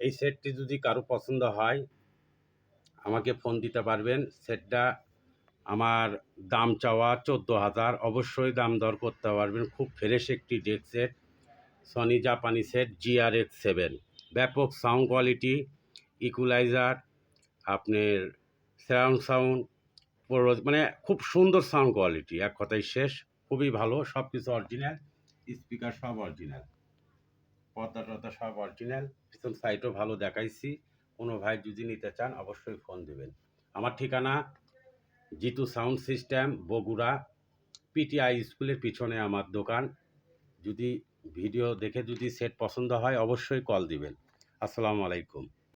এই সেটটি যদি কারো পছন্দ হয় আমাকে ফোন দিতে পারবেন। সেটটা আমার দাম চাওয়া 14,000, অবশ্যই দাম দর করতে পারবেন। খুব ফ্রেশ একটি ডেক সেট, সনি জাপানি সেট GRX7, ব্যাপক সাউন্ড কোয়ালিটি, ইকুয়ালাইজার, আপনার সারাউন্ড সাউন্ড, মানে খুব সুন্দর সাউন্ড কোয়ালিটি, এক কথায় শেষ। খুবই ভালো, সব কিছু অরিজিনাল, স্পিকার সব অরিজিনাল, পর্দা টর্দা সব অরিজিনাল, পিছন সাইডও ভালো দেখাইছি। কোনো ভাই যদি নিতে চান অবশ্যই ফোন দেবেন। আমার ঠিকানা Jitu sound system, Bogura, PTI স্কুলের পিছনে আমার দোকান। যদি ভিডিও দেখে যদি সেট পছন্দ হয় অবশ্যই কল দিবেন। আসসালামু আলাইকুম।